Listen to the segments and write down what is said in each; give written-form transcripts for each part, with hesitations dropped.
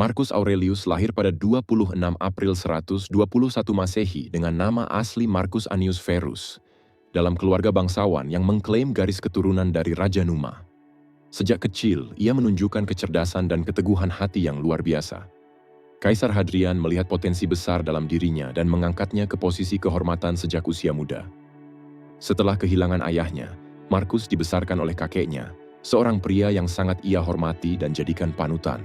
Marcus Aurelius lahir pada 26 April 121 Masehi dengan nama asli Marcus Annius Verus, dalam keluarga bangsawan yang mengklaim garis keturunan dari Raja Numa. Sejak kecil, ia menunjukkan kecerdasan dan keteguhan hati yang luar biasa. Kaisar Hadrian melihat potensi besar dalam dirinya dan mengangkatnya ke posisi kehormatan sejak usia muda. Setelah kehilangan ayahnya, Marcus dibesarkan oleh kakeknya, seorang pria yang sangat ia hormati dan jadikan panutan.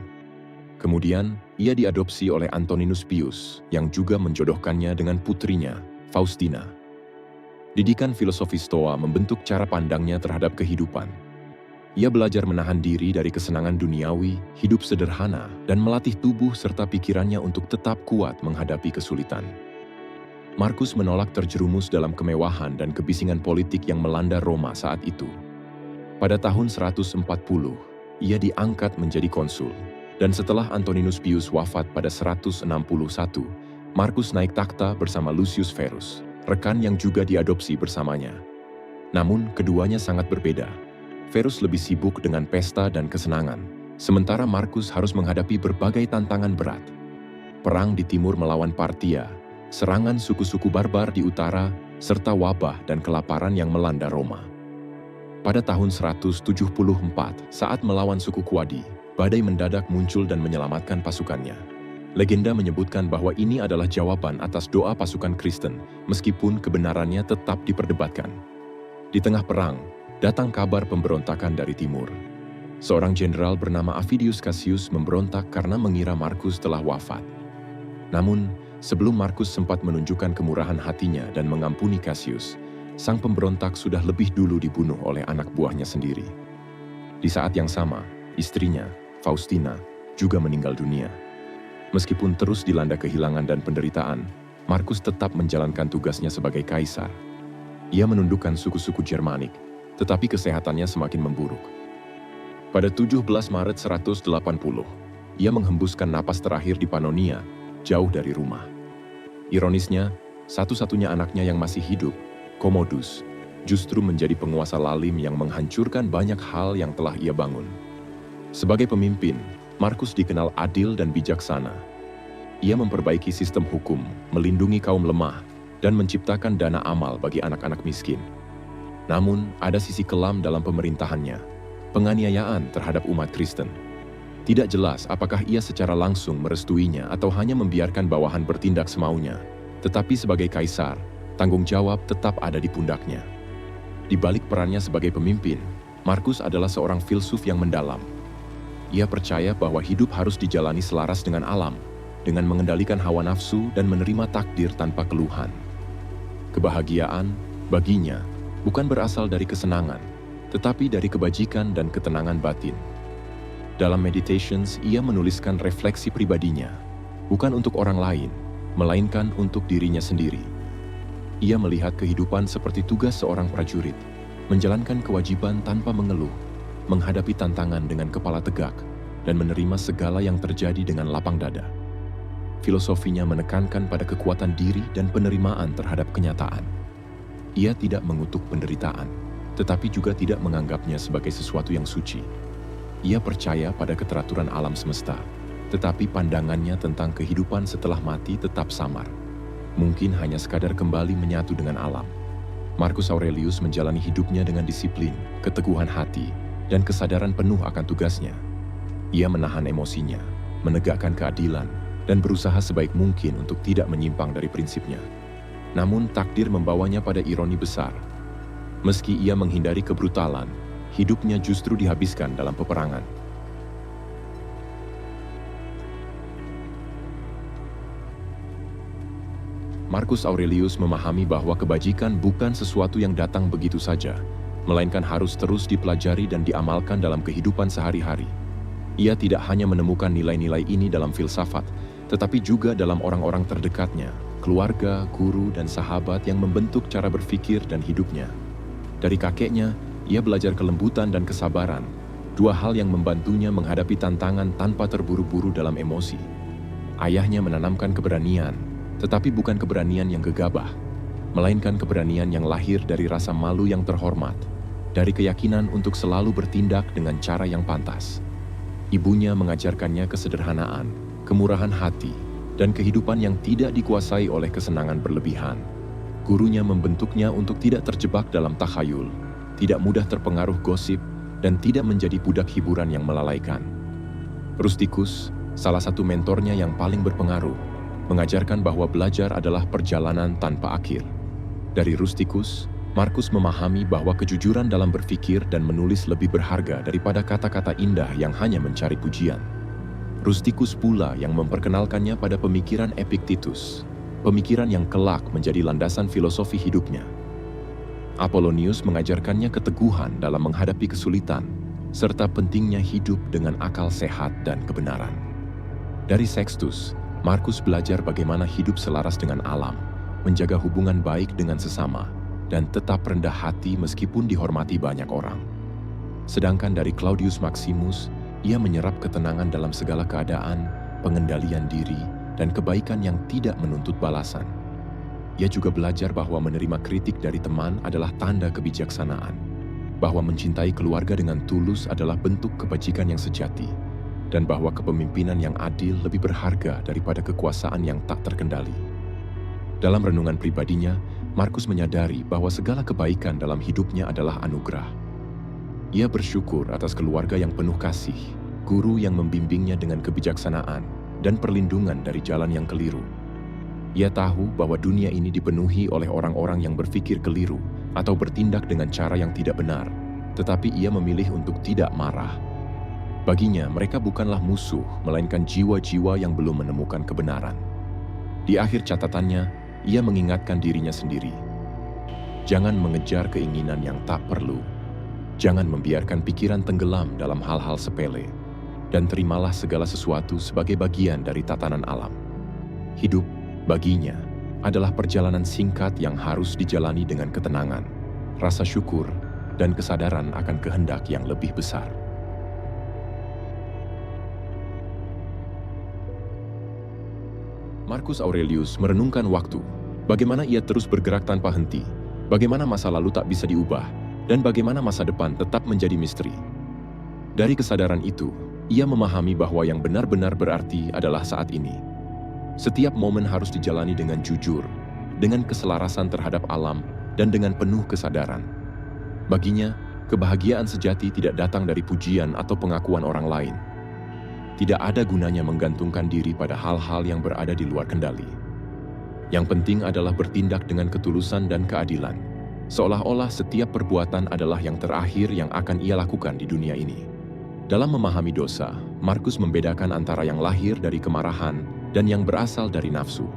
Kemudian, ia diadopsi oleh Antoninus Pius, yang juga menjodohkannya dengan putrinya, Faustina. Didikan filosofi Stoa membentuk cara pandangnya terhadap kehidupan. Ia belajar menahan diri dari kesenangan duniawi, hidup sederhana, dan melatih tubuh serta pikirannya untuk tetap kuat menghadapi kesulitan. Marcus menolak terjerumus dalam kemewahan dan kebisingan politik yang melanda Roma saat itu. Pada tahun 140, ia diangkat menjadi konsul. Dan setelah Antoninus Pius wafat pada 161, Marcus naik takhta bersama Lucius Verus, rekan yang juga diadopsi bersamanya. Namun, keduanya sangat berbeda. Verus lebih sibuk dengan pesta dan kesenangan, sementara Marcus harus menghadapi berbagai tantangan berat. Perang di timur melawan Parthia, serangan suku-suku barbar di utara, serta wabah dan kelaparan yang melanda Roma. Pada tahun 174, saat melawan suku Quadi, badai mendadak muncul dan menyelamatkan pasukannya. Legenda menyebutkan bahwa ini adalah jawaban atas doa pasukan Kristen, meskipun kebenarannya tetap diperdebatkan. Di tengah perang, datang kabar pemberontakan dari timur. Seorang jenderal bernama Avidius Cassius memberontak karena mengira Marcus telah wafat. Namun, sebelum Marcus sempat menunjukkan kemurahan hatinya dan mengampuni Cassius, sang pemberontak sudah lebih dulu dibunuh oleh anak buahnya sendiri. Di saat yang sama, istrinya, Faustina, juga meninggal dunia. Meskipun terus dilanda kehilangan dan penderitaan, Marcus tetap menjalankan tugasnya sebagai kaisar. Ia menundukkan suku-suku Germanik, tetapi kesehatannya semakin memburuk. Pada 17 Maret 180, ia menghembuskan napas terakhir di Pannonia, jauh dari rumah. Ironisnya, satu-satunya anaknya yang masih hidup, Commodus, justru menjadi penguasa lalim yang menghancurkan banyak hal yang telah ia bangun. Sebagai pemimpin, Marcus dikenal adil dan bijaksana. Ia memperbaiki sistem hukum, melindungi kaum lemah, dan menciptakan dana amal bagi anak-anak miskin. Namun, ada sisi kelam dalam pemerintahannya, penganiayaan terhadap umat Kristen. Tidak jelas apakah ia secara langsung merestuinya atau hanya membiarkan bawahan bertindak semaunya. Tetapi sebagai kaisar, tanggung jawab tetap ada di pundaknya. Di balik perannya sebagai pemimpin, Marcus adalah seorang filsuf yang mendalam. Ia percaya bahwa hidup harus dijalani selaras dengan alam, dengan mengendalikan hawa nafsu dan menerima takdir tanpa keluhan. Kebahagiaan, baginya, bukan berasal dari kesenangan, tetapi dari kebajikan dan ketenangan batin. Dalam Meditations, ia menuliskan refleksi pribadinya, bukan untuk orang lain, melainkan untuk dirinya sendiri. Ia melihat kehidupan seperti tugas seorang prajurit, menjalankan kewajiban tanpa mengeluh, menghadapi tantangan dengan kepala tegak, dan menerima segala yang terjadi dengan lapang dada. Filosofinya menekankan pada kekuatan diri dan penerimaan terhadap kenyataan. Ia tidak mengutuk penderitaan, tetapi juga tidak menganggapnya sebagai sesuatu yang suci. Ia percaya pada keteraturan alam semesta, tetapi pandangannya tentang kehidupan setelah mati tetap samar. Mungkin hanya sekadar kembali menyatu dengan alam. Marcus Aurelius menjalani hidupnya dengan disiplin, keteguhan hati, dan kesadaran penuh akan tugasnya. Ia menahan emosinya, menegakkan keadilan, dan berusaha sebaik mungkin untuk tidak menyimpang dari prinsipnya. Namun takdir membawanya pada ironi besar. Meski ia menghindari kebrutalan, hidupnya justru dihabiskan dalam peperangan. Marcus Aurelius memahami bahwa kebajikan bukan sesuatu yang datang begitu saja, melainkan harus terus dipelajari dan diamalkan dalam kehidupan sehari-hari. Ia tidak hanya menemukan nilai-nilai ini dalam filsafat, tetapi juga dalam orang-orang terdekatnya, keluarga, guru, dan sahabat yang membentuk cara berpikir dan hidupnya. Dari kakeknya, ia belajar kelembutan dan kesabaran, dua hal yang membantunya menghadapi tantangan tanpa terburu-buru dalam emosi. Ayahnya menanamkan keberanian, tetapi bukan keberanian yang gegabah, melainkan keberanian yang lahir dari rasa malu yang terhormat, dari keyakinan untuk selalu bertindak dengan cara yang pantas. Ibunya mengajarkannya kesederhanaan, kemurahan hati, dan kehidupan yang tidak dikuasai oleh kesenangan berlebihan. Gurunya membentuknya untuk tidak terjebak dalam takhayul, tidak mudah terpengaruh gosip, dan tidak menjadi budak hiburan yang melalaikan. Rusticus, salah satu mentornya yang paling berpengaruh, mengajarkan bahwa belajar adalah perjalanan tanpa akhir. Dari Rusticus, Markus memahami bahwa kejujuran dalam berpikir dan menulis lebih berharga daripada kata-kata indah yang hanya mencari pujian. Rusticus pula yang memperkenalkannya pada pemikiran Epictetus, pemikiran yang kelak menjadi landasan filosofi hidupnya. Apollonius mengajarkannya keteguhan dalam menghadapi kesulitan, serta pentingnya hidup dengan akal sehat dan kebenaran. Dari Sextus, Markus belajar bagaimana hidup selaras dengan alam, menjaga hubungan baik dengan sesama, dan tetap rendah hati meskipun dihormati banyak orang. Sedangkan dari Claudius Maximus, ia menyerap ketenangan dalam segala keadaan, pengendalian diri, dan kebaikan yang tidak menuntut balasan. Ia juga belajar bahwa menerima kritik dari teman adalah tanda kebijaksanaan, bahwa mencintai keluarga dengan tulus adalah bentuk kebajikan yang sejati, dan bahwa kepemimpinan yang adil lebih berharga daripada kekuasaan yang tak terkendali. Dalam renungan pribadinya, Markus menyadari bahwa segala kebaikan dalam hidupnya adalah anugerah. Ia bersyukur atas keluarga yang penuh kasih, guru yang membimbingnya dengan kebijaksanaan, dan perlindungan dari jalan yang keliru. Ia tahu bahwa dunia ini dipenuhi oleh orang-orang yang berpikir keliru atau bertindak dengan cara yang tidak benar, tetapi ia memilih untuk tidak marah. Baginya, mereka bukanlah musuh, melainkan jiwa-jiwa yang belum menemukan kebenaran. Di akhir catatannya, ia mengingatkan dirinya sendiri. Jangan mengejar keinginan yang tak perlu. Jangan membiarkan pikiran tenggelam dalam hal-hal sepele. Dan terimalah segala sesuatu sebagai bagian dari tatanan alam. Hidup, baginya, adalah perjalanan singkat yang harus dijalani dengan ketenangan, rasa syukur, dan kesadaran akan kehendak yang lebih besar. Marcus Aurelius merenungkan waktu, bagaimana ia terus bergerak tanpa henti, bagaimana masa lalu tak bisa diubah, dan bagaimana masa depan tetap menjadi misteri. Dari kesadaran itu, ia memahami bahwa yang benar-benar berarti adalah saat ini. Setiap momen harus dijalani dengan jujur, dengan keselarasan terhadap alam, dan dengan penuh kesadaran. Baginya, kebahagiaan sejati tidak datang dari pujian atau pengakuan orang lain. Tidak ada gunanya menggantungkan diri pada hal-hal yang berada di luar kendali. Yang penting adalah bertindak dengan ketulusan dan keadilan, seolah-olah setiap perbuatan adalah yang terakhir yang akan ia lakukan di dunia ini. Dalam memahami dosa, Markus membedakan antara yang lahir dari kemarahan dan yang berasal dari nafsu.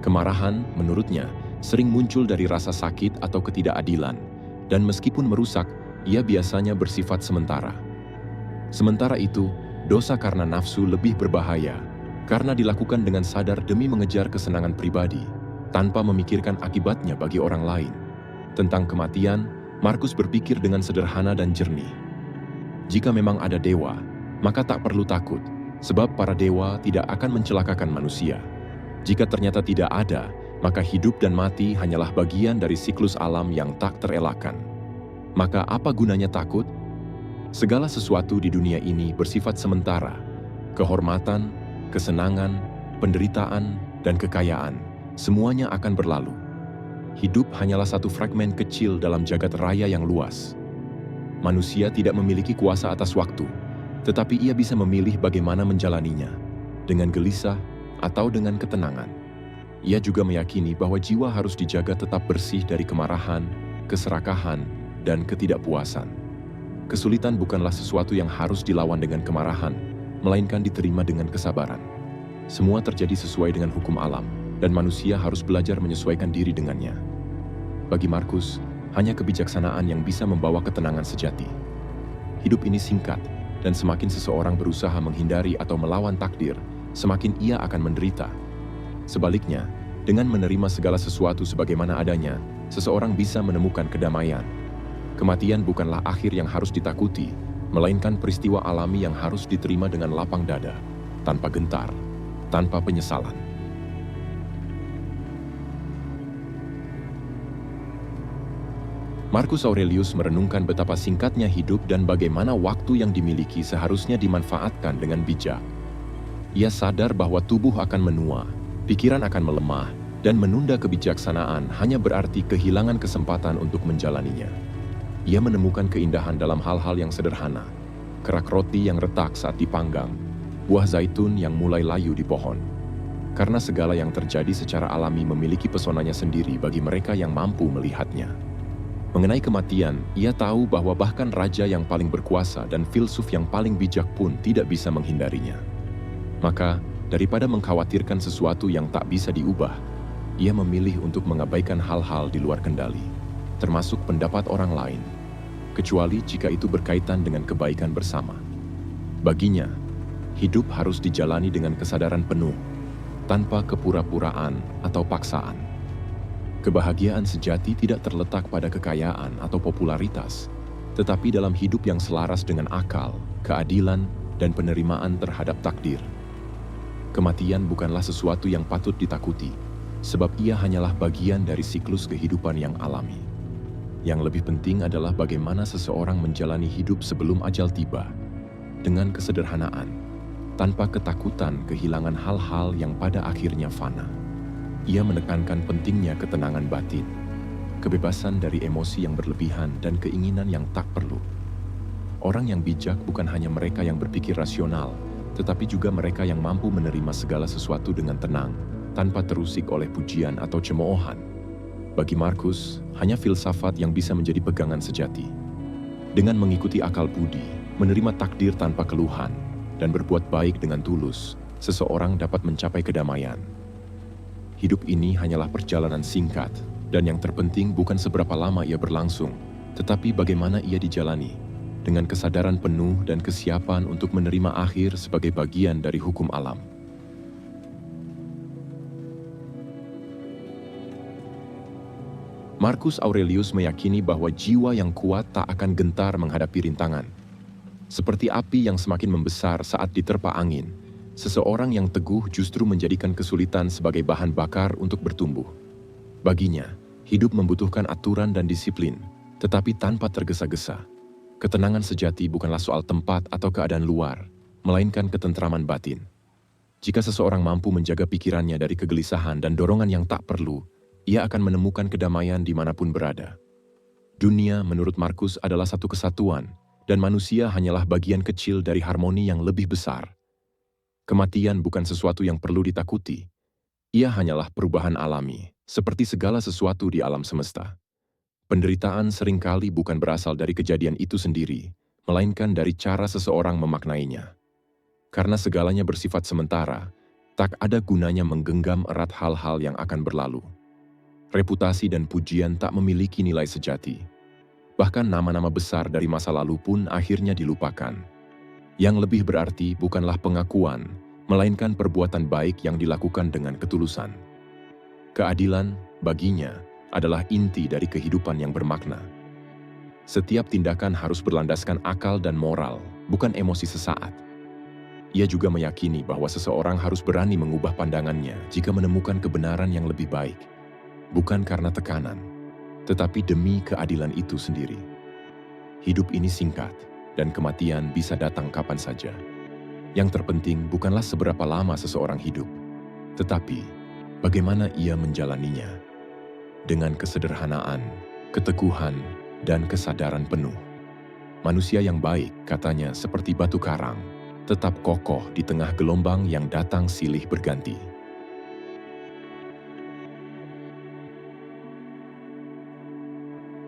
Kemarahan, menurutnya, sering muncul dari rasa sakit atau ketidakadilan, dan meskipun merusak, ia biasanya bersifat sementara. Sementara itu, dosa karena nafsu lebih berbahaya, karena dilakukan dengan sadar demi mengejar kesenangan pribadi, tanpa memikirkan akibatnya bagi orang lain. Tentang kematian, Markus berpikir dengan sederhana dan jernih. Jika memang ada dewa, maka tak perlu takut, sebab para dewa tidak akan mencelakakan manusia. Jika ternyata tidak ada, maka hidup dan mati hanyalah bagian dari siklus alam yang tak terelakkan. Maka apa gunanya takut? Segala sesuatu di dunia ini bersifat sementara. Kehormatan, kesenangan, penderitaan, dan kekayaan, semuanya akan berlalu. Hidup hanyalah satu fragmen kecil dalam jagat raya yang luas. Manusia tidak memiliki kuasa atas waktu, tetapi ia bisa memilih bagaimana menjalaninya, dengan gelisah atau dengan ketenangan. Ia juga meyakini bahwa jiwa harus dijaga tetap bersih dari kemarahan, keserakahan, dan ketidakpuasan. Kesulitan bukanlah sesuatu yang harus dilawan dengan kemarahan, melainkan diterima dengan kesabaran. Semua terjadi sesuai dengan hukum alam, dan manusia harus belajar menyesuaikan diri dengannya. Bagi Markus, hanya kebijaksanaan yang bisa membawa ketenangan sejati. Hidup ini singkat, dan semakin seseorang berusaha menghindari atau melawan takdir, semakin ia akan menderita. Sebaliknya, dengan menerima segala sesuatu sebagaimana adanya, seseorang bisa menemukan kedamaian. Kematian bukanlah akhir yang harus ditakuti, melainkan peristiwa alami yang harus diterima dengan lapang dada, tanpa gentar, tanpa penyesalan. Marcus Aurelius merenungkan betapa singkatnya hidup dan bagaimana waktu yang dimiliki seharusnya dimanfaatkan dengan bijak. Ia sadar bahwa tubuh akan menua, pikiran akan melemah, dan menunda kebijaksanaan hanya berarti kehilangan kesempatan untuk menjalaninya. Ia menemukan keindahan dalam hal-hal yang sederhana. Kerak roti yang retak saat dipanggang, buah zaitun yang mulai layu di pohon. Karena segala yang terjadi secara alami memiliki pesonanya sendiri bagi mereka yang mampu melihatnya. Mengenai kematian, ia tahu bahwa bahkan raja yang paling berkuasa dan filsuf yang paling bijak pun tidak bisa menghindarinya. Maka, daripada mengkhawatirkan sesuatu yang tak bisa diubah, ia memilih untuk mengabaikan hal-hal di luar kendali, termasuk pendapat orang lain, kecuali jika itu berkaitan dengan kebaikan bersama. Baginya, hidup harus dijalani dengan kesadaran penuh, tanpa kepura-puraan atau paksaan. Kebahagiaan sejati tidak terletak pada kekayaan atau popularitas, tetapi dalam hidup yang selaras dengan akal, keadilan, dan penerimaan terhadap takdir. Kematian bukanlah sesuatu yang patut ditakuti, sebab ia hanyalah bagian dari siklus kehidupan yang alami. Yang lebih penting adalah bagaimana seseorang menjalani hidup sebelum ajal tiba, dengan kesederhanaan, tanpa ketakutan kehilangan hal-hal yang pada akhirnya fana. Ia menekankan pentingnya ketenangan batin, kebebasan dari emosi yang berlebihan dan keinginan yang tak perlu. Orang yang bijak bukan hanya mereka yang berpikir rasional, tetapi juga mereka yang mampu menerima segala sesuatu dengan tenang, tanpa terusik oleh pujian atau cemoohan. Bagi Markus, hanya filsafat yang bisa menjadi pegangan sejati. Dengan mengikuti akal budi, menerima takdir tanpa keluhan, dan berbuat baik dengan tulus, seseorang dapat mencapai kedamaian. Hidup ini hanyalah perjalanan singkat, dan yang terpenting bukan seberapa lama ia berlangsung, tetapi bagaimana ia dijalani, dengan kesadaran penuh dan kesiapan untuk menerima akhir sebagai bagian dari hukum alam. Marcus Aurelius meyakini bahwa jiwa yang kuat tak akan gentar menghadapi rintangan. Seperti api yang semakin membesar saat diterpa angin, seseorang yang teguh justru menjadikan kesulitan sebagai bahan bakar untuk bertumbuh. Baginya, hidup membutuhkan aturan dan disiplin, tetapi tanpa tergesa-gesa. Ketenangan sejati bukanlah soal tempat atau keadaan luar, melainkan ketentraman batin. Jika seseorang mampu menjaga pikirannya dari kegelisahan dan dorongan yang tak perlu, ia akan menemukan kedamaian dimanapun berada. Dunia, menurut Marcus, adalah satu kesatuan, dan manusia hanyalah bagian kecil dari harmoni yang lebih besar. Kematian bukan sesuatu yang perlu ditakuti. Ia hanyalah perubahan alami, seperti segala sesuatu di alam semesta. Penderitaan seringkali bukan berasal dari kejadian itu sendiri, melainkan dari cara seseorang memaknainya. Karena segalanya bersifat sementara, tak ada gunanya menggenggam erat hal-hal yang akan berlalu. Reputasi dan pujian tak memiliki nilai sejati. Bahkan nama-nama besar dari masa lalu pun akhirnya dilupakan. Yang lebih berarti bukanlah pengakuan, melainkan perbuatan baik yang dilakukan dengan ketulusan. Keadilan, baginya, adalah inti dari kehidupan yang bermakna. Setiap tindakan harus berlandaskan akal dan moral, bukan emosi sesaat. Ia juga meyakini bahwa seseorang harus berani mengubah pandangannya jika menemukan kebenaran yang lebih baik, bukan karena tekanan, tetapi demi keadilan itu sendiri. Hidup ini singkat, dan kematian bisa datang kapan saja. Yang terpenting bukanlah seberapa lama seseorang hidup, tetapi bagaimana ia menjalaninya. Dengan kesederhanaan, keteguhan, dan kesadaran penuh. Manusia yang baik, katanya, seperti batu karang, tetap kokoh di tengah gelombang yang datang silih berganti.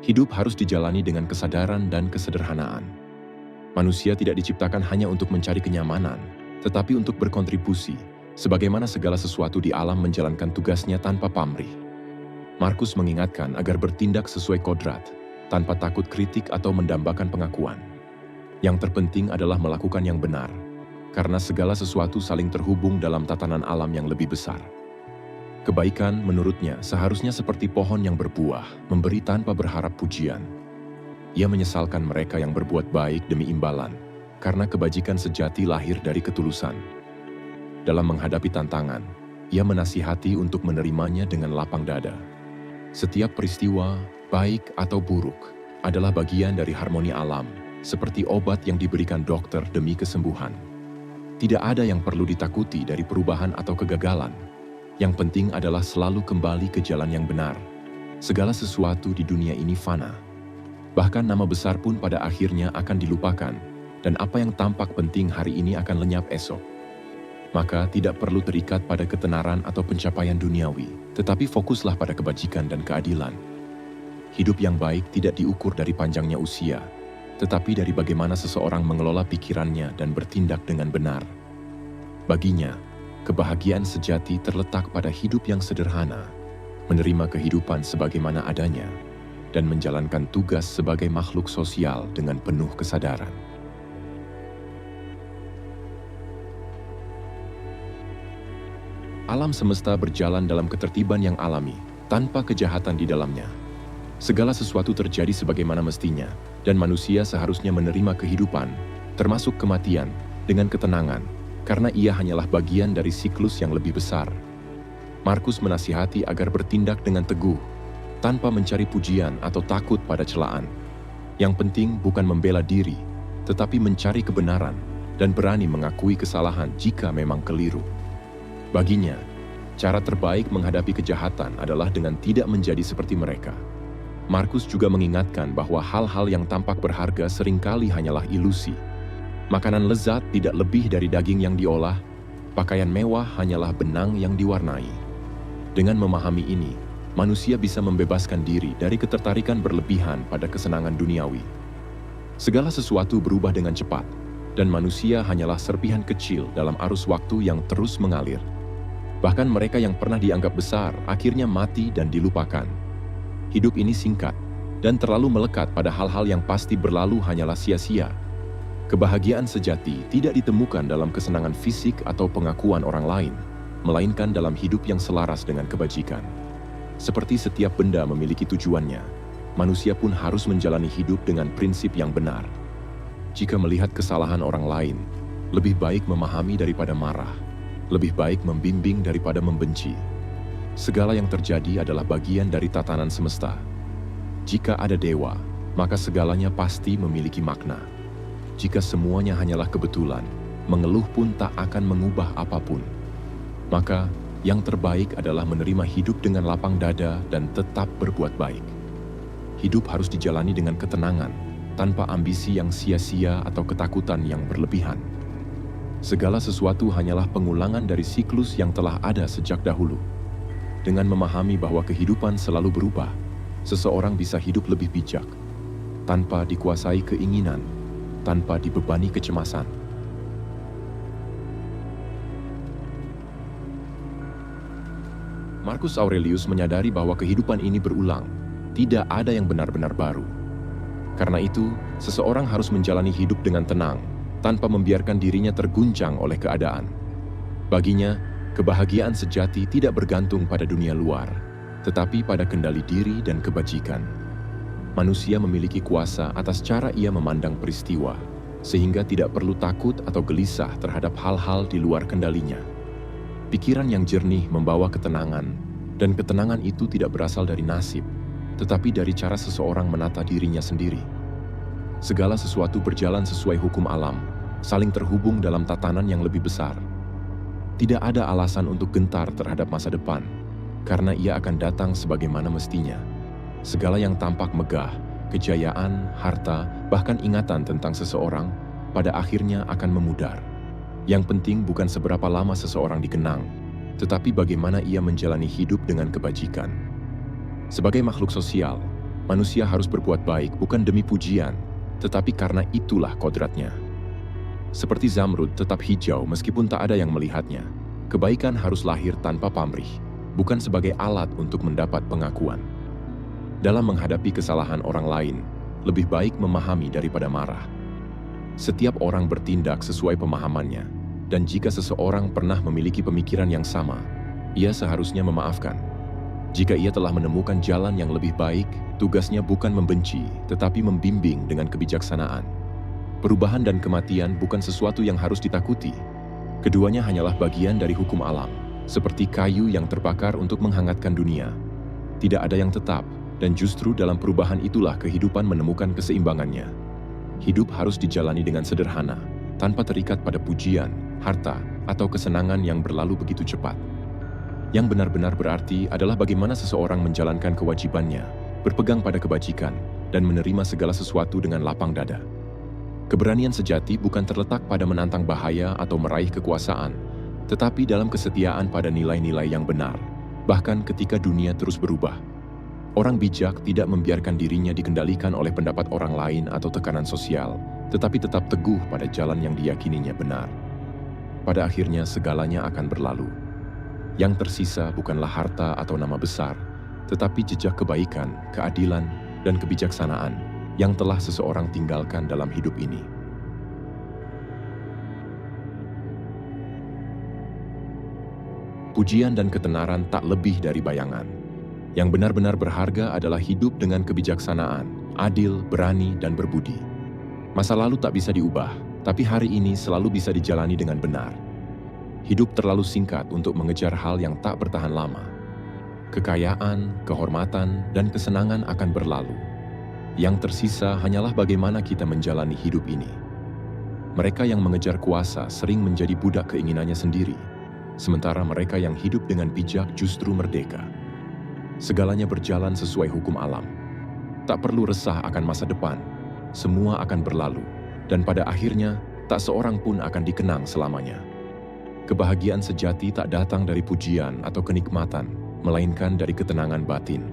Hidup harus dijalani dengan kesadaran dan kesederhanaan. Manusia tidak diciptakan hanya untuk mencari kenyamanan, tetapi untuk berkontribusi, sebagaimana segala sesuatu di alam menjalankan tugasnya tanpa pamrih. Marcus mengingatkan agar bertindak sesuai kodrat, tanpa takut kritik atau mendambakan pengakuan. Yang terpenting adalah melakukan yang benar, karena segala sesuatu saling terhubung dalam tatanan alam yang lebih besar. Kebaikan, menurutnya, seharusnya seperti pohon yang berbuah, memberi tanpa berharap pujian. Ia menyesalkan mereka yang berbuat baik demi imbalan, karena kebajikan sejati lahir dari ketulusan. Dalam menghadapi tantangan, ia menasihati untuk menerimanya dengan lapang dada. Setiap peristiwa, baik atau buruk, adalah bagian dari harmoni alam, seperti obat yang diberikan dokter demi kesembuhan. Tidak ada yang perlu ditakuti dari perubahan atau kegagalan. Yang penting adalah selalu kembali ke jalan yang benar. Segala sesuatu di dunia ini fana. Bahkan nama besar pun pada akhirnya akan dilupakan, dan apa yang tampak penting hari ini akan lenyap esok. Maka tidak perlu terikat pada ketenaran atau pencapaian duniawi, tetapi fokuslah pada kebajikan dan keadilan. Hidup yang baik tidak diukur dari panjangnya usia, tetapi dari bagaimana seseorang mengelola pikirannya dan bertindak dengan benar. Baginya, kebahagiaan sejati terletak pada hidup yang sederhana, menerima kehidupan sebagaimana adanya, dan menjalankan tugas sebagai makhluk sosial dengan penuh kesadaran. Alam semesta berjalan dalam ketertiban yang alami, tanpa kejahatan di dalamnya. Segala sesuatu terjadi sebagaimana mestinya, dan manusia seharusnya menerima kehidupan, termasuk kematian, dengan ketenangan, karena ia hanyalah bagian dari siklus yang lebih besar. Markus menasihati agar bertindak dengan teguh, tanpa mencari pujian atau takut pada celaan. Yang penting bukan membela diri, tetapi mencari kebenaran dan berani mengakui kesalahan jika memang keliru. Baginya, cara terbaik menghadapi kejahatan adalah dengan tidak menjadi seperti mereka. Markus juga mengingatkan bahwa hal-hal yang tampak berharga seringkali hanyalah ilusi. Makanan lezat tidak lebih dari daging yang diolah, pakaian mewah hanyalah benang yang diwarnai. Dengan memahami ini, manusia bisa membebaskan diri dari ketertarikan berlebihan pada kesenangan duniawi. Segala sesuatu berubah dengan cepat, dan manusia hanyalah serpihan kecil dalam arus waktu yang terus mengalir. Bahkan mereka yang pernah dianggap besar akhirnya mati dan dilupakan. Hidup ini singkat, dan terlalu melekat pada hal-hal yang pasti berlalu hanyalah sia-sia. Kebahagiaan sejati tidak ditemukan dalam kesenangan fisik atau pengakuan orang lain, melainkan dalam hidup yang selaras dengan kebajikan. Seperti setiap benda memiliki tujuannya, manusia pun harus menjalani hidup dengan prinsip yang benar. Jika melihat kesalahan orang lain, lebih baik memahami daripada marah, lebih baik membimbing daripada membenci. Segala yang terjadi adalah bagian dari tatanan semesta. Jika ada dewa, maka segalanya pasti memiliki makna. Jika semuanya hanyalah kebetulan, mengeluh pun tak akan mengubah apapun. Maka, yang terbaik adalah menerima hidup dengan lapang dada dan tetap berbuat baik. Hidup harus dijalani dengan ketenangan, tanpa ambisi yang sia-sia atau ketakutan yang berlebihan. Segala sesuatu hanyalah pengulangan dari siklus yang telah ada sejak dahulu. Dengan memahami bahwa kehidupan selalu berubah, seseorang bisa hidup lebih bijak, tanpa dikuasai keinginan, tanpa dibebani kecemasan. Marcus Aurelius menyadari bahwa kehidupan ini berulang, tidak ada yang benar-benar baru. Karena itu, seseorang harus menjalani hidup dengan tenang, tanpa membiarkan dirinya terguncang oleh keadaan. Baginya, kebahagiaan sejati tidak bergantung pada dunia luar, tetapi pada kendali diri dan kebajikan. Manusia memiliki kuasa atas cara ia memandang peristiwa, sehingga tidak perlu takut atau gelisah terhadap hal-hal di luar kendalinya. Pikiran yang jernih membawa ketenangan, dan ketenangan itu tidak berasal dari nasib, tetapi dari cara seseorang menata dirinya sendiri. Segala sesuatu berjalan sesuai hukum alam, saling terhubung dalam tatanan yang lebih besar. Tidak ada alasan untuk gentar terhadap masa depan, karena ia akan datang sebagaimana mestinya. Segala yang tampak megah, kejayaan, harta, bahkan ingatan tentang seseorang, pada akhirnya akan memudar. Yang penting bukan seberapa lama seseorang dikenang, tetapi bagaimana ia menjalani hidup dengan kebajikan. Sebagai makhluk sosial, manusia harus berbuat baik bukan demi pujian, tetapi karena itulah kodratnya. Seperti zamrud tetap hijau meskipun tak ada yang melihatnya, kebaikan harus lahir tanpa pamrih, bukan sebagai alat untuk mendapat pengakuan. Dalam menghadapi kesalahan orang lain, lebih baik memahami daripada marah. Setiap orang bertindak sesuai pemahamannya, dan jika seseorang pernah memiliki pemikiran yang sama, ia seharusnya memaafkan. Jika ia telah menemukan jalan yang lebih baik, tugasnya bukan membenci, tetapi membimbing dengan kebijaksanaan. Perubahan dan kematian bukan sesuatu yang harus ditakuti. Keduanya hanyalah bagian dari hukum alam, seperti kayu yang terbakar untuk menghangatkan dunia. Tidak ada yang tetap, dan justru dalam perubahan itulah kehidupan menemukan keseimbangannya. Hidup harus dijalani dengan sederhana, tanpa terikat pada pujian, harta, atau kesenangan yang berlalu begitu cepat. Yang benar-benar berarti adalah bagaimana seseorang menjalankan kewajibannya, berpegang pada kebajikan, dan menerima segala sesuatu dengan lapang dada. Keberanian sejati bukan terletak pada menantang bahaya atau meraih kekuasaan, tetapi dalam kesetiaan pada nilai-nilai yang benar, bahkan ketika dunia terus berubah. Orang bijak tidak membiarkan dirinya dikendalikan oleh pendapat orang lain atau tekanan sosial, tetapi tetap teguh pada jalan yang diyakininya benar. Pada akhirnya segalanya akan berlalu. Yang tersisa bukanlah harta atau nama besar, tetapi jejak kebaikan, keadilan, dan kebijaksanaan yang telah seseorang tinggalkan dalam hidup ini. Pujian dan ketenaran tak lebih dari bayangan. Yang benar-benar berharga adalah hidup dengan kebijaksanaan, adil, berani, dan berbudi. Masa lalu tak bisa diubah, tapi hari ini selalu bisa dijalani dengan benar. Hidup terlalu singkat untuk mengejar hal yang tak bertahan lama. Kekayaan, kehormatan, dan kesenangan akan berlalu. Yang tersisa hanyalah bagaimana kita menjalani hidup ini. Mereka yang mengejar kuasa sering menjadi budak keinginannya sendiri, sementara mereka yang hidup dengan bijak justru merdeka. Segalanya berjalan sesuai hukum alam. Tak perlu resah akan masa depan, semua akan berlalu, dan pada akhirnya tak seorang pun akan dikenang selamanya. Kebahagiaan sejati tak datang dari pujian atau kenikmatan, melainkan dari ketenangan batin.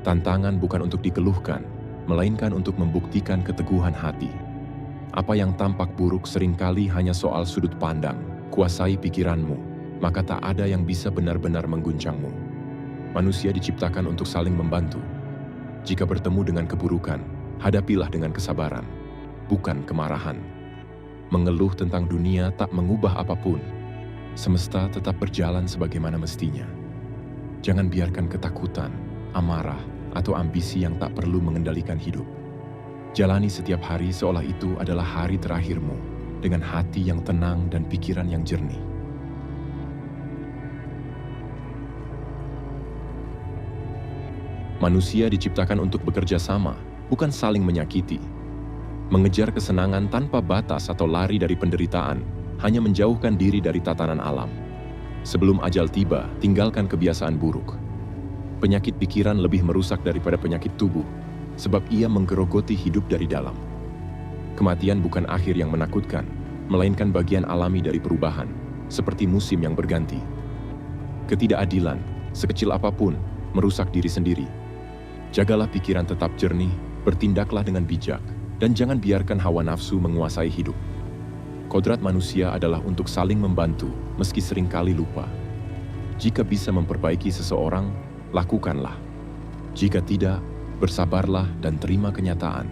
Tantangan bukan untuk dikeluhkan, melainkan untuk membuktikan keteguhan hati. Apa yang tampak buruk seringkali hanya soal sudut pandang. Kuasai pikiranmu, maka tak ada yang bisa benar-benar mengguncangmu. Manusia diciptakan untuk saling membantu. Jika bertemu dengan keburukan, hadapilah dengan kesabaran, bukan kemarahan. Mengeluh tentang dunia tak mengubah apapun. Semesta tetap berjalan sebagaimana mestinya. Jangan biarkan ketakutan, amarah, atau ambisi yang tak perlu mengendalikan hidup. Jalani setiap hari seolah itu adalah hari terakhirmu, dengan hati yang tenang dan pikiran yang jernih. Manusia diciptakan untuk bekerja sama, bukan saling menyakiti. Mengejar kesenangan tanpa batas atau lari dari penderitaan, hanya menjauhkan diri dari tatanan alam. Sebelum ajal tiba, tinggalkan kebiasaan buruk. Penyakit pikiran lebih merusak daripada penyakit tubuh, sebab ia menggerogoti hidup dari dalam. Kematian bukan akhir yang menakutkan, melainkan bagian alami dari perubahan, seperti musim yang berganti. Ketidakadilan, sekecil apapun, merusak diri sendiri. Jagalah pikiran tetap jernih, bertindaklah dengan bijak, dan jangan biarkan hawa nafsu menguasai hidup. Kodrat manusia adalah untuk saling membantu, meski seringkali lupa. Jika bisa memperbaiki seseorang, lakukanlah. Jika tidak, bersabarlah dan terima kenyataan.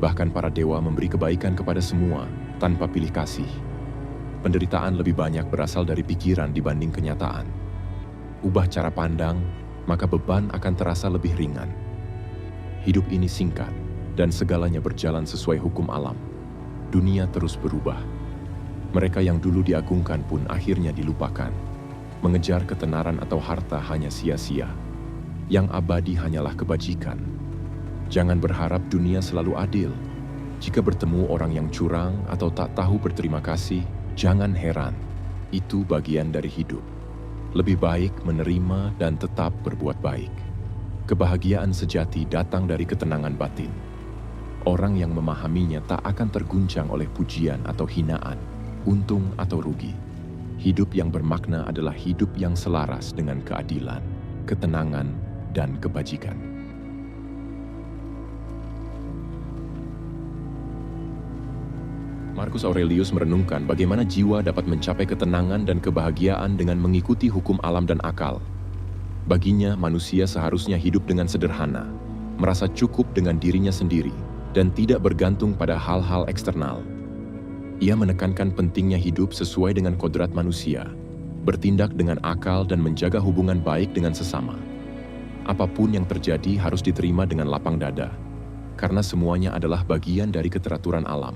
Bahkan para dewa memberi kebaikan kepada semua, tanpa pilih kasih. Penderitaan lebih banyak berasal dari pikiran dibanding kenyataan. Ubah cara pandang, maka beban akan terasa lebih ringan. Hidup ini singkat, dan segalanya berjalan sesuai hukum alam. Dunia terus berubah. Mereka yang dulu diagungkan pun akhirnya dilupakan. Mengejar ketenaran atau harta hanya sia-sia. Yang abadi hanyalah kebajikan. Jangan berharap dunia selalu adil. Jika bertemu orang yang curang atau tak tahu berterima kasih, jangan heran. Itu bagian dari hidup. Lebih baik menerima dan tetap berbuat baik. Kebahagiaan sejati datang dari ketenangan batin. Orang yang memahaminya tak akan terguncang oleh pujian atau hinaan, untung atau rugi. Hidup yang bermakna adalah hidup yang selaras dengan keadilan, ketenangan, dan kebajikan. Marcus Aurelius merenungkan bagaimana jiwa dapat mencapai ketenangan dan kebahagiaan dengan mengikuti hukum alam dan akal. Baginya, manusia seharusnya hidup dengan sederhana, merasa cukup dengan dirinya sendiri, dan tidak bergantung pada hal-hal eksternal. Ia menekankan pentingnya hidup sesuai dengan kodrat manusia, bertindak dengan akal dan menjaga hubungan baik dengan sesama. Apapun yang terjadi harus diterima dengan lapang dada, karena semuanya adalah bagian dari keteraturan alam.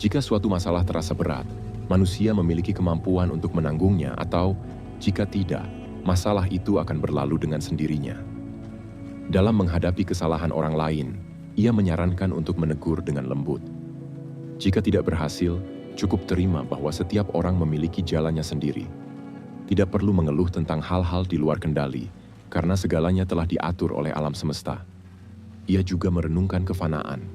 Jika suatu masalah terasa berat, manusia memiliki kemampuan untuk menanggungnya atau, jika tidak, masalah itu akan berlalu dengan sendirinya. Dalam menghadapi kesalahan orang lain, ia menyarankan untuk menegur dengan lembut. Jika tidak berhasil, Cukup terima bahwa setiap orang memiliki jalannya sendiri. Tidak perlu mengeluh tentang hal-hal di luar kendali, karena segalanya telah diatur oleh alam semesta. Ia juga merenungkan kefanaan.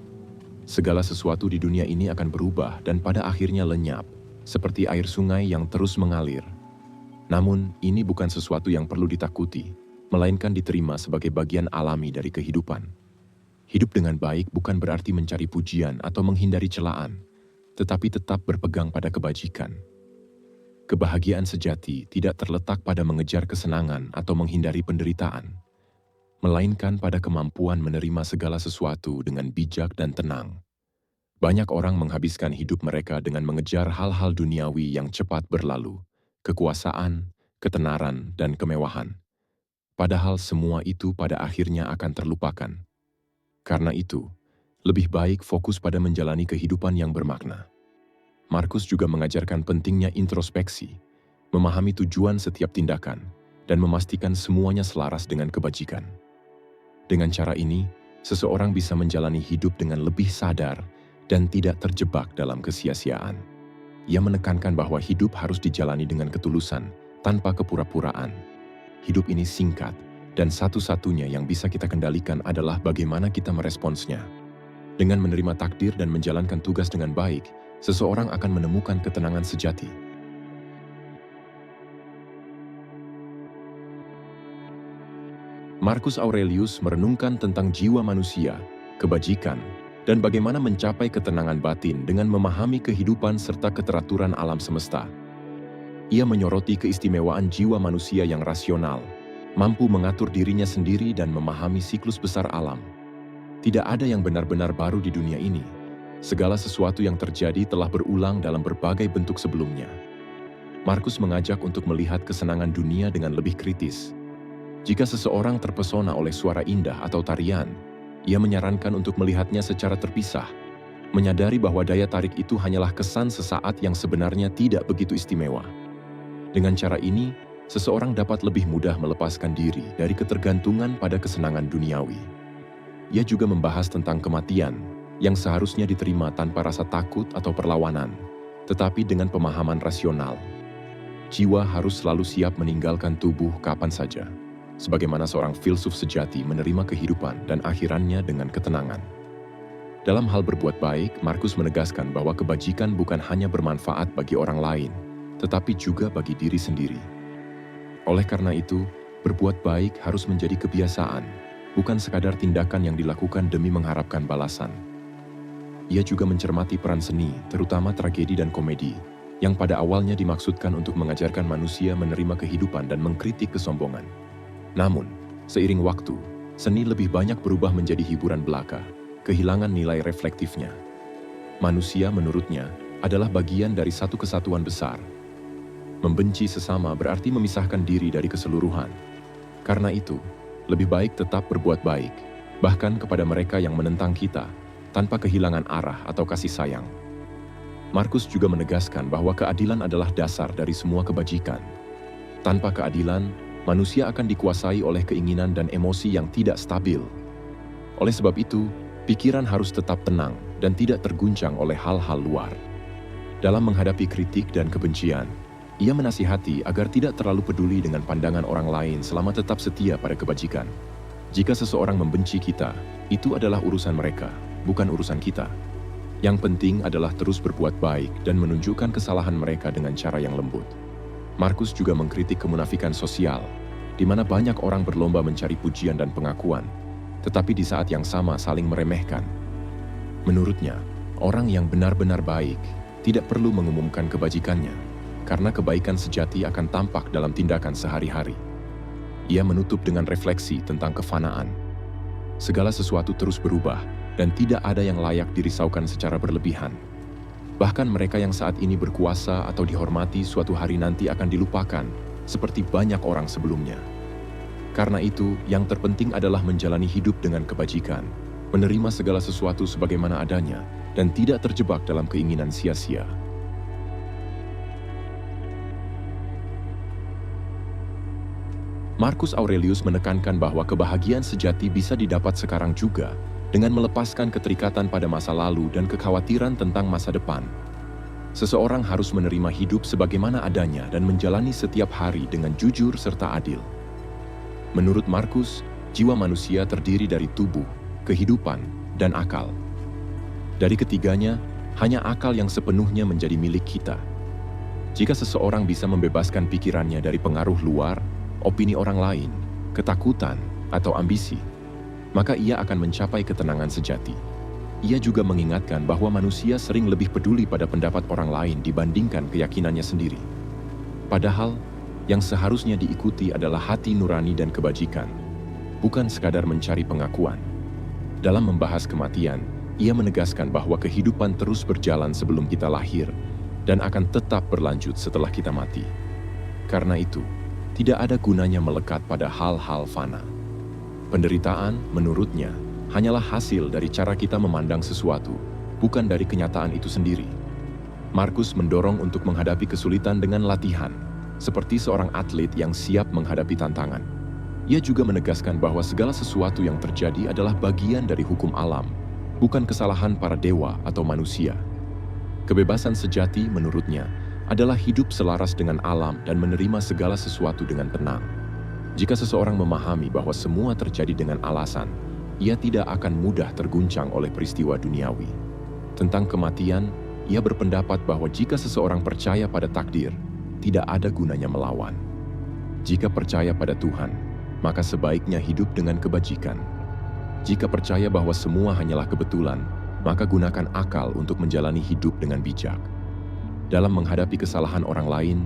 Segala sesuatu di dunia ini akan berubah dan pada akhirnya lenyap, seperti air sungai yang terus mengalir. Namun, ini bukan sesuatu yang perlu ditakuti, melainkan diterima sebagai bagian alami dari kehidupan. Hidup dengan baik bukan berarti mencari pujian atau menghindari celaan, tetapi tetap berpegang pada kebajikan. Kebahagiaan sejati tidak terletak pada mengejar kesenangan atau menghindari penderitaan, melainkan pada kemampuan menerima segala sesuatu dengan bijak dan tenang. Banyak orang menghabiskan hidup mereka dengan mengejar hal-hal duniawi yang cepat berlalu, kekuasaan, ketenaran, dan kemewahan. Padahal semua itu pada akhirnya akan terlupakan. Karena itu, lebih baik fokus pada menjalani kehidupan yang bermakna. Markus juga mengajarkan pentingnya introspeksi, memahami tujuan setiap tindakan, dan memastikan semuanya selaras dengan kebajikan. Dengan cara ini, seseorang bisa menjalani hidup dengan lebih sadar dan tidak terjebak dalam kesia-siaan. Ia menekankan bahwa hidup harus dijalani dengan ketulusan, tanpa kepura-puraan. Hidup ini singkat, dan satu-satunya yang bisa kita kendalikan adalah bagaimana kita meresponsnya. Dengan menerima takdir dan menjalankan tugas dengan baik, seseorang akan menemukan ketenangan sejati. Marcus Aurelius merenungkan tentang jiwa manusia, kebajikan, dan bagaimana mencapai ketenangan batin dengan memahami kehidupan serta keteraturan alam semesta. Ia menyoroti keistimewaan jiwa manusia yang rasional, mampu mengatur dirinya sendiri dan memahami siklus besar alam. Tidak ada yang benar-benar baru di dunia ini. Segala sesuatu yang terjadi telah berulang dalam berbagai bentuk sebelumnya. Markus mengajak untuk melihat kesenangan dunia dengan lebih kritis. Jika seseorang terpesona oleh suara indah atau tarian, ia menyarankan untuk melihatnya secara terpisah, menyadari bahwa daya tarik itu hanyalah kesan sesaat yang sebenarnya tidak begitu istimewa. Dengan cara ini, seseorang dapat lebih mudah melepaskan diri dari ketergantungan pada kesenangan duniawi. Ia juga membahas tentang kematian, yang seharusnya diterima tanpa rasa takut atau perlawanan, tetapi dengan pemahaman rasional. Jiwa harus selalu siap meninggalkan tubuh kapan saja, sebagaimana seorang filsuf sejati menerima kehidupan dan akhirannya dengan ketenangan. Dalam hal berbuat baik, Markus menegaskan bahwa kebajikan bukan hanya bermanfaat bagi orang lain, tetapi juga bagi diri sendiri. Oleh karena itu, berbuat baik harus menjadi kebiasaan, bukan sekadar tindakan yang dilakukan demi mengharapkan balasan. Ia juga mencermati peran seni, terutama tragedi dan komedi, yang pada awalnya dimaksudkan untuk mengajarkan manusia menerima kehidupan dan mengkritik kesombongan. Namun, seiring waktu, seni lebih banyak berubah menjadi hiburan belaka, kehilangan nilai reflektifnya. Manusia, menurutnya, adalah bagian dari satu kesatuan besar. Membenci sesama berarti memisahkan diri dari keseluruhan. Karena itu, lebih baik tetap berbuat baik, bahkan kepada mereka yang menentang kita, tanpa kehilangan arah atau kasih sayang. Markus juga menegaskan bahwa keadilan adalah dasar dari semua kebajikan. Tanpa keadilan, manusia akan dikuasai oleh keinginan dan emosi yang tidak stabil. Oleh sebab itu, pikiran harus tetap tenang dan tidak terguncang oleh hal-hal luar. Dalam menghadapi kritik dan kebencian, ia menasihati agar tidak terlalu peduli dengan pandangan orang lain selama tetap setia pada kebajikan. Jika seseorang membenci kita, itu adalah urusan mereka, bukan urusan kita. Yang penting adalah terus berbuat baik dan menunjukkan kesalahan mereka dengan cara yang lembut. Markus juga mengkritik kemunafikan sosial, di mana banyak orang berlomba mencari pujian dan pengakuan, tetapi di saat yang sama saling meremehkan. Menurutnya, orang yang benar-benar baik tidak perlu mengumumkan kebajikannya, karena kebaikan sejati akan tampak dalam tindakan sehari-hari. Ia menutup dengan refleksi tentang kefanaan. Segala sesuatu terus berubah, dan tidak ada yang layak dirisaukan secara berlebihan. Bahkan mereka yang saat ini berkuasa atau dihormati suatu hari nanti akan dilupakan, seperti banyak orang sebelumnya. Karena itu, yang terpenting adalah menjalani hidup dengan kebajikan, menerima segala sesuatu sebagaimana adanya, dan tidak terjebak dalam keinginan sia-sia. Marcus Aurelius menekankan bahwa kebahagiaan sejati bisa didapat sekarang juga, dengan melepaskan keterikatan pada masa lalu dan kekhawatiran tentang masa depan. Seseorang harus menerima hidup sebagaimana adanya dan menjalani setiap hari dengan jujur serta adil. Menurut Markus, jiwa manusia terdiri dari tubuh, kehidupan, dan akal. Dari ketiganya, hanya akal yang sepenuhnya menjadi milik kita. Jika seseorang bisa membebaskan pikirannya dari pengaruh luar, opini orang lain, ketakutan, atau ambisi, maka ia akan mencapai ketenangan sejati. Ia juga mengingatkan bahwa manusia sering lebih peduli pada pendapat orang lain dibandingkan keyakinannya sendiri. Padahal, yang seharusnya diikuti adalah hati nurani dan kebajikan, bukan sekadar mencari pengakuan. Dalam membahas kematian, ia menegaskan bahwa kehidupan terus berjalan sebelum kita lahir dan akan tetap berlanjut setelah kita mati. Karena itu, tidak ada gunanya melekat pada hal-hal fana. Penderitaan, menurutnya, hanyalah hasil dari cara kita memandang sesuatu, bukan dari kenyataan itu sendiri. Markus mendorong untuk menghadapi kesulitan dengan latihan, seperti seorang atlet yang siap menghadapi tantangan. Ia juga menegaskan bahwa segala sesuatu yang terjadi adalah bagian dari hukum alam, bukan kesalahan para dewa atau manusia. Kebebasan sejati, menurutnya, adalah hidup selaras dengan alam dan menerima segala sesuatu dengan tenang. Jika seseorang memahami bahwa semua terjadi dengan alasan, ia tidak akan mudah terguncang oleh peristiwa duniawi. Tentang kematian, ia berpendapat bahwa jika seseorang percaya pada takdir, tidak ada gunanya melawan. Jika percaya pada Tuhan, maka sebaiknya hidup dengan kebajikan. Jika percaya bahwa semua hanyalah kebetulan, maka gunakan akal untuk menjalani hidup dengan bijak. Dalam menghadapi kesalahan orang lain,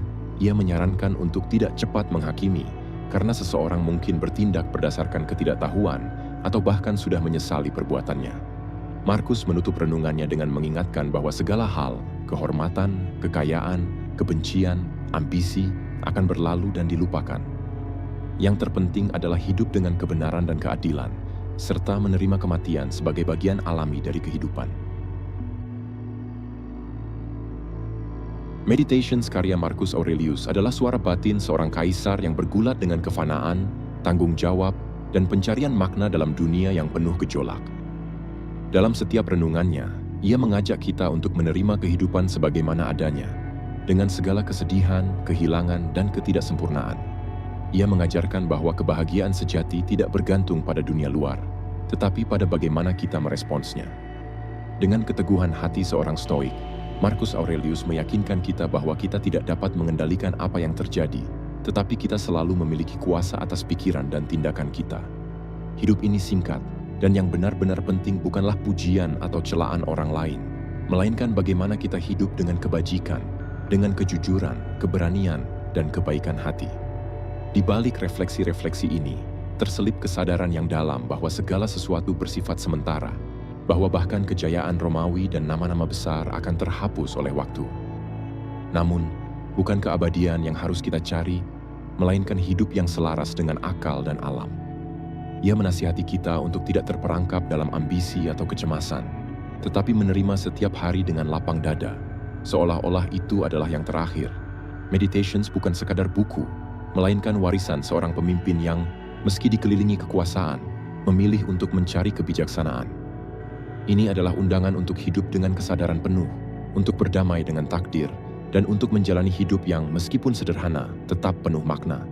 ia menyarankan untuk tidak cepat menghakimi, karena seseorang mungkin bertindak berdasarkan ketidaktahuan atau bahkan sudah menyesali perbuatannya. Markus menutup renungannya dengan mengingatkan bahwa segala hal, kehormatan, kekayaan, kebencian, ambisi, akan berlalu dan dilupakan. Yang terpenting adalah hidup dengan kebenaran dan keadilan, serta menerima kematian sebagai bagian alami dari kehidupan. Meditations karya Marcus Aurelius adalah suara batin seorang kaisar yang bergulat dengan kefanaan, tanggung jawab, dan pencarian makna dalam dunia yang penuh gejolak. Dalam setiap renungannya, ia mengajak kita untuk menerima kehidupan sebagaimana adanya, dengan segala kesedihan, kehilangan, dan ketidaksempurnaan. Ia mengajarkan bahwa kebahagiaan sejati tidak bergantung pada dunia luar, tetapi pada bagaimana kita meresponsnya. Dengan keteguhan hati seorang stoik, Marcus Aurelius meyakinkan kita bahwa kita tidak dapat mengendalikan apa yang terjadi, tetapi kita selalu memiliki kuasa atas pikiran dan tindakan kita. Hidup ini singkat, dan yang benar-benar penting bukanlah pujian atau celaan orang lain, melainkan bagaimana kita hidup dengan kebajikan, dengan kejujuran, keberanian, dan kebaikan hati. Di balik refleksi-refleksi ini, terselip kesadaran yang dalam bahwa segala sesuatu bersifat sementara, bahwa bahkan kejayaan Romawi dan nama-nama besar akan terhapus oleh waktu. Namun, bukan keabadian yang harus kita cari, melainkan hidup yang selaras dengan akal dan alam. Ia menasihati kita untuk tidak terperangkap dalam ambisi atau kecemasan, tetapi menerima setiap hari dengan lapang dada, seolah-olah itu adalah yang terakhir. Meditations bukan sekadar buku, melainkan warisan seorang pemimpin yang, meski dikelilingi kekuasaan, memilih untuk mencari kebijaksanaan. Ini adalah undangan untuk hidup dengan kesadaran penuh, untuk berdamai dengan takdir, dan untuk menjalani hidup yang meskipun sederhana, tetap penuh makna.